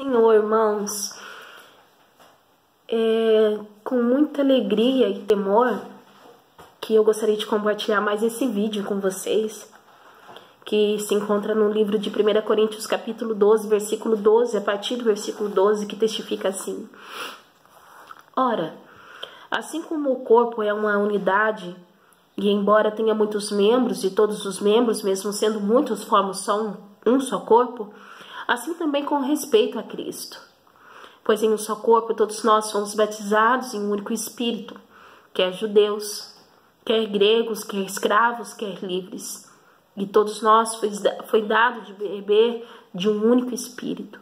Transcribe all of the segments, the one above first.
Senhor, irmãos, com muita alegria e temor que eu gostaria de compartilhar mais esse vídeo com vocês, que se encontra no livro de 1 Coríntios capítulo 12, versículo 12, a partir do versículo 12, que testifica assim: Ora, assim como o corpo é uma unidade, e embora tenha muitos membros, e todos os membros, mesmo sendo muitos, formam só um só corpo, assim também com respeito a Cristo. Pois em um só corpo todos nós fomos batizados em um único Espírito, quer judeus, quer gregos, quer escravos, quer livres. E todos nós foi dado de beber de um único Espírito.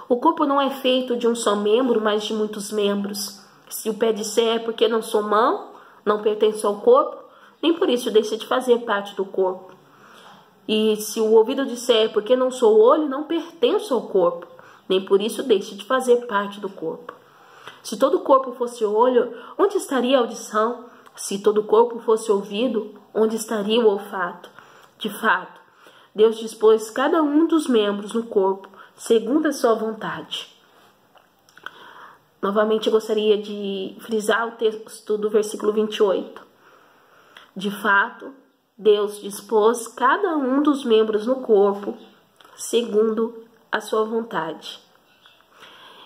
O corpo não é feito de um só membro, mas de muitos membros. Se o pé disser porque não sou mão, não pertence ao corpo, nem por isso deixa de fazer parte do corpo. E se o ouvido disser porque não sou olho, não pertenço ao corpo, nem por isso deixa de fazer parte do corpo. Se todo o corpo fosse olho, onde estaria a audição? Se todo o corpo fosse ouvido, onde estaria o olfato? De fato, Deus dispôs cada um dos membros no corpo, segundo a sua vontade. Novamente, eu gostaria de frisar o texto do versículo 28. De fato, Deus dispôs cada um dos membros no corpo, segundo a sua vontade.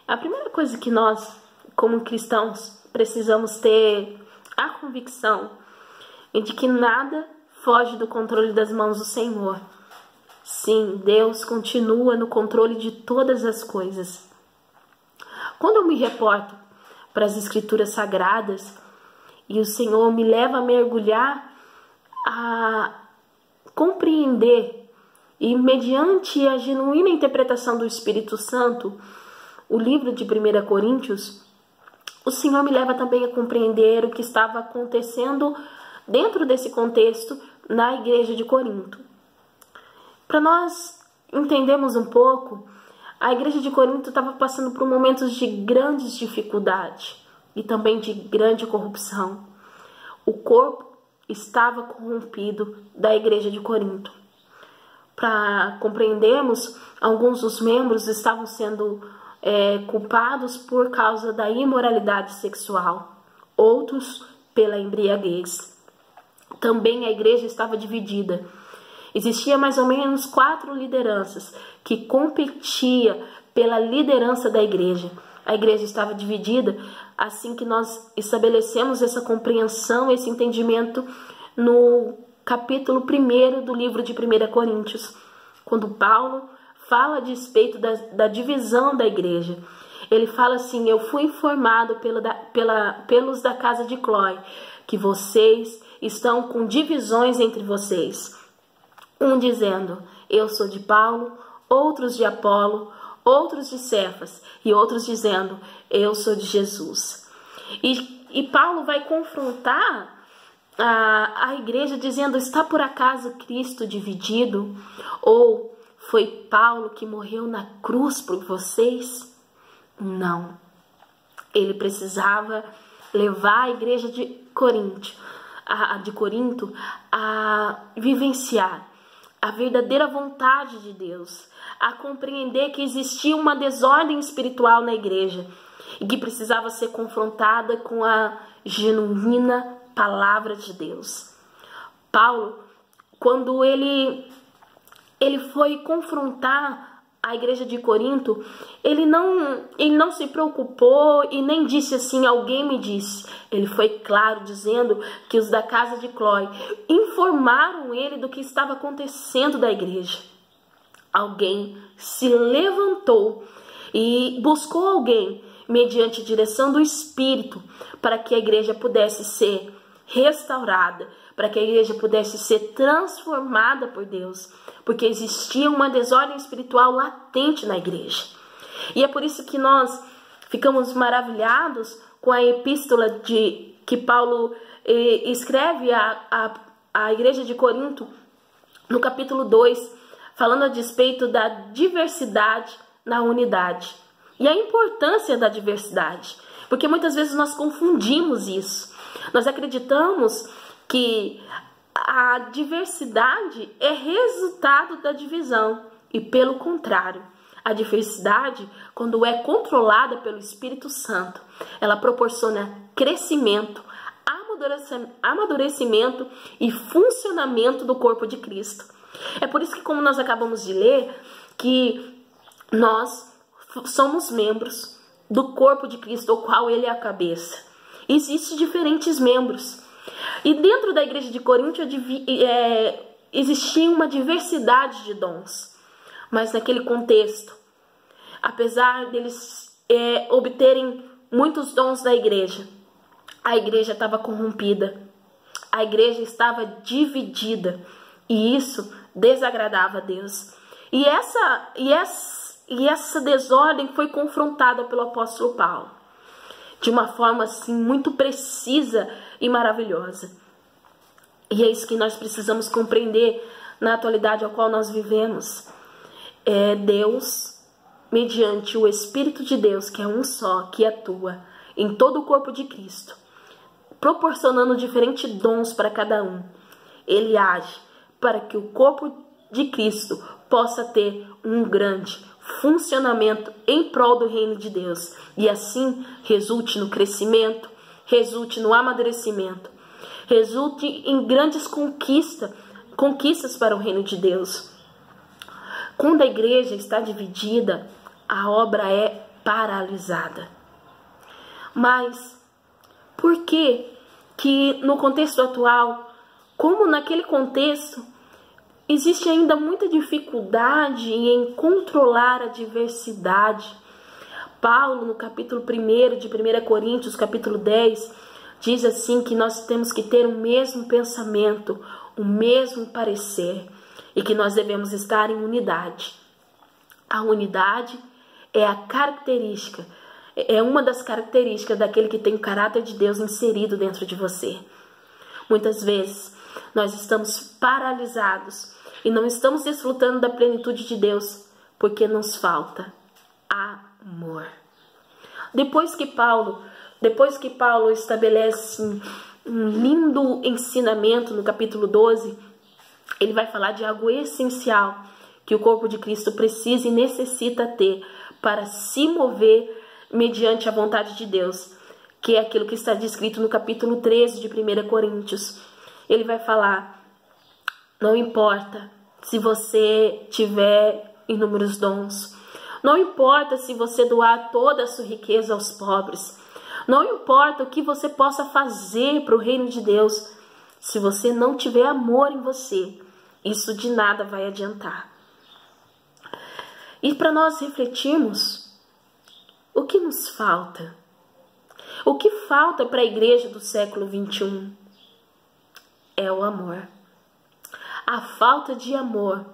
A primeira coisa que nós, como cristãos, precisamos ter a convicção é de que nada foge do controle das mãos do Senhor. Sim, Deus continua no controle de todas as coisas. Quando eu me reporto para as Escrituras Sagradas e o Senhor me leva a mergulhar, a compreender e, mediante a genuína interpretação do Espírito Santo, o livro de 1 Coríntios, o Senhor me leva também a compreender o que estava acontecendo dentro desse contexto na igreja de Corinto. Para nós entendermos um pouco, a igreja de Corinto estava passando por momentos de grandes dificuldades e também de grande corrupção. O corpo estava corrompido da igreja de Corinto. Para compreendermos, alguns dos membros estavam sendo culpados por causa da imoralidade sexual, outros pela embriaguez. Também a igreja estava dividida. Existia mais ou menos 4 lideranças que competiam pela liderança da igreja. A igreja estava dividida assim que nós estabelecemos essa compreensão, esse entendimento no capítulo 1 do livro de 1 Coríntios, quando Paulo fala a respeito da divisão da igreja. Ele fala assim: eu fui informado pelos da casa de Cloé que vocês estão com divisões entre vocês. Um dizendo, eu sou de Paulo, outros de Apolo, outros de Cefas, e outros dizendo, eu sou de Jesus. E Paulo vai confrontar a igreja dizendo, está por acaso Cristo dividido? Ou foi Paulo que morreu na cruz por vocês? Não. Ele precisava levar a igreja de Corinto a vivenciar a verdadeira vontade de Deus, a compreender que existia uma desordem espiritual na igreja e que precisava ser confrontada com a genuína palavra de Deus. Paulo, quando ele foi confrontar a igreja de Corinto, ele não se preocupou e nem disse assim, alguém me disse. Ele foi claro dizendo que os da casa de Cloé informaram ele do que estava acontecendo da igreja. Alguém se levantou e buscou alguém mediante a direção do Espírito para que a igreja pudesse ser restaurada, para que a igreja pudesse ser transformada por Deus, porque existia uma desordem espiritual latente na igreja. E é por isso que nós ficamos maravilhados com a epístola que Paulo escreve à igreja de Corinto, no capítulo 2, falando a respeito da diversidade na unidade. E a importância da diversidade, porque muitas vezes nós confundimos isso. Nós acreditamos que a diversidade é resultado da divisão e, pelo contrário, A diversidade, quando é controlada pelo Espírito Santo, ela proporciona crescimento, amadurecimento e funcionamento do corpo de Cristo. É por isso que, como nós acabamos de ler, que nós somos membros do corpo de Cristo, o qual ele é a cabeça. Existem diferentes membros. E dentro da igreja de Corinto existia uma diversidade de dons. Mas naquele contexto, apesar deles obterem muitos dons da igreja, a igreja estava corrompida, a igreja estava dividida, e isso desagradava a Deus. E essa desordem foi confrontada pelo apóstolo Paulo, de uma forma assim muito precisa e maravilhosa. E é isso que nós precisamos compreender na atualidade a qual nós vivemos. É Deus, mediante o Espírito de Deus, que é um só, que atua em todo o corpo de Cristo, proporcionando diferentes dons para cada um. Ele age para que o corpo de Cristo possa ter um grande funcionamento em prol do reino de Deus, e assim resulte no crescimento, resulte no amadurecimento, resulte em grandes conquistas para o reino de Deus. Quando a igreja está dividida, a obra é paralisada. Mas por que no contexto atual, como naquele contexto, existe ainda muita dificuldade em controlar a diversidade? Paulo, no capítulo 1 de 1 Coríntios, capítulo 10, diz assim que nós temos que ter o mesmo pensamento, o mesmo parecer, e que nós devemos estar em unidade. A unidade é a característica, é uma das características daquele que tem o caráter de Deus inserido dentro de você. Muitas vezes nós estamos paralisados e não estamos desfrutando da plenitude de Deus porque nos falta amor. Depois que Paulo estabelece um lindo ensinamento no capítulo 12, ele vai falar de algo essencial que o corpo de Cristo precisa e necessita ter para se mover mediante a vontade de Deus, que é aquilo que está descrito no capítulo 13 de 1 Coríntios. Ele vai falar: não importa se você tiver inúmeros dons, não importa se você doar toda a sua riqueza aos pobres, não importa o que você possa fazer para o reino de Deus, se você não tiver amor em você, isso de nada vai adiantar. E para nós refletirmos, o que nos falta? O que falta para a igreja do século 21? É o amor. A falta de amor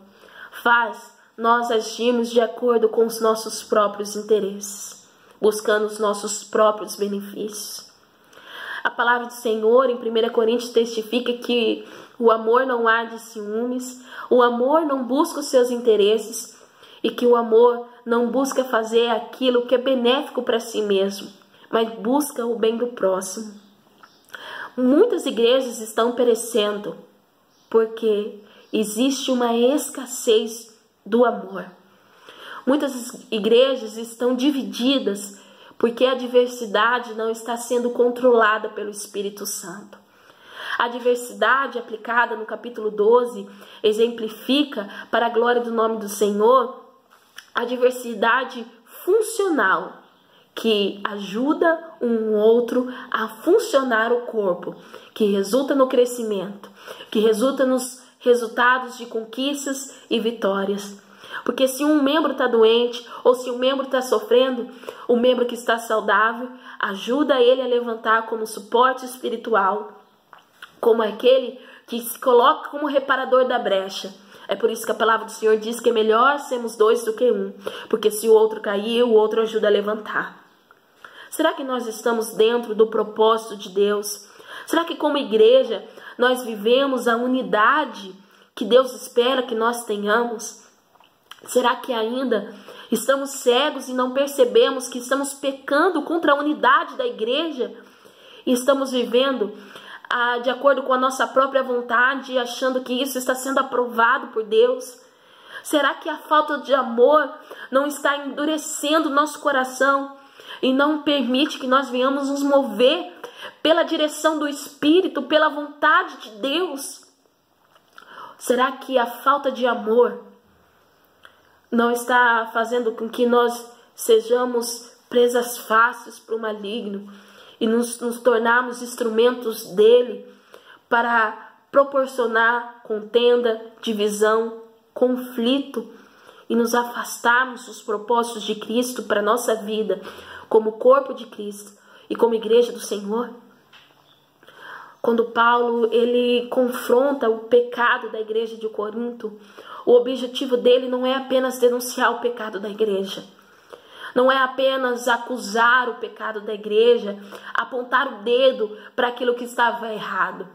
faz nós agirmos de acordo com os nossos próprios interesses, buscando os nossos próprios benefícios. A palavra do Senhor em 1 Coríntios testifica que o amor não há de ciúmes, o amor não busca os seus interesses e que o amor não busca fazer aquilo que é benéfico para si mesmo, mas busca o bem do próximo. Muitas igrejas estão perecendo porque existe uma escassez do amor. Muitas igrejas estão divididas porque a diversidade não está sendo controlada pelo Espírito Santo. A diversidade aplicada no capítulo 12 exemplifica, para a glória do nome do Senhor, a diversidade funcional, que ajuda um outro a funcionar o corpo, que resulta no crescimento, que resulta nos resultados de conquistas e vitórias. Porque se um membro está doente ou se um membro está sofrendo, o membro que está saudável ajuda ele a levantar como suporte espiritual, como aquele que se coloca como reparador da brecha. É por isso que a palavra do Senhor diz que é melhor sermos dois do que um, porque se o outro cair, o outro ajuda a levantar. Será que nós estamos dentro do propósito de Deus? Será que como igreja nós vivemos a unidade que Deus espera que nós tenhamos? Será que ainda estamos cegos e não percebemos que estamos pecando contra a unidade da igreja? E estamos vivendo de acordo com a nossa própria vontade, achando que isso está sendo aprovado por Deus? Será que a falta de amor não está endurecendo nosso coração e não permite que nós venhamos nos mover pela direção do Espírito, pela vontade de Deus? Será que a falta de amor não está fazendo com que nós sejamos presas fáceis para o maligno e nos tornarmos instrumentos dele para proporcionar contenda, divisão, conflito e nos afastarmos dos propósitos de Cristo para a nossa vida como corpo de Cristo e como igreja do Senhor? Quando Paulo ele confronta o pecado da igreja de Corinto, o objetivo dele não é apenas denunciar o pecado da igreja, não é apenas acusar o pecado da igreja, apontar o dedo para aquilo que estava errado.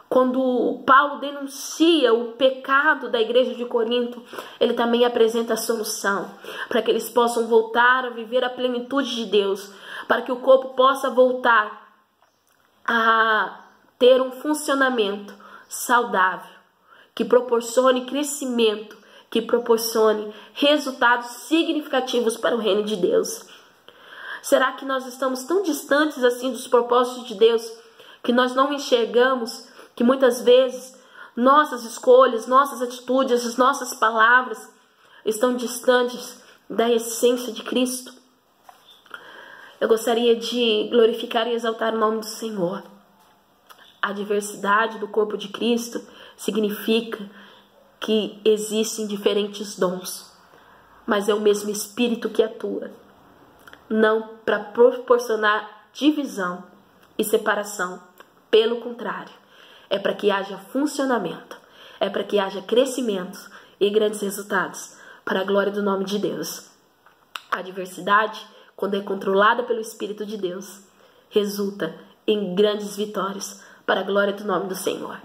Quando Paulo denuncia o pecado da igreja de Corinto, ele também apresenta a solução para que eles possam voltar a viver a plenitude de Deus, para que o corpo possa voltar a ter um funcionamento saudável, que proporcione crescimento, que proporcione resultados significativos para o reino de Deus. Será que nós estamos tão distantes assim dos propósitos de Deus que nós não enxergamos que muitas vezes nossas escolhas, nossas atitudes, as nossas palavras estão distantes da essência de Cristo? Eu gostaria de glorificar e exaltar o nome do Senhor. A diversidade do corpo de Cristo significa que existem diferentes dons, mas é o mesmo Espírito que atua, não para proporcionar divisão e separação, pelo contrário, é para que haja funcionamento, é para que haja crescimento e grandes resultados para a glória do nome de Deus. A diversidade, quando é controlada pelo Espírito de Deus, resulta em grandes vitórias para a glória do nome do Senhor.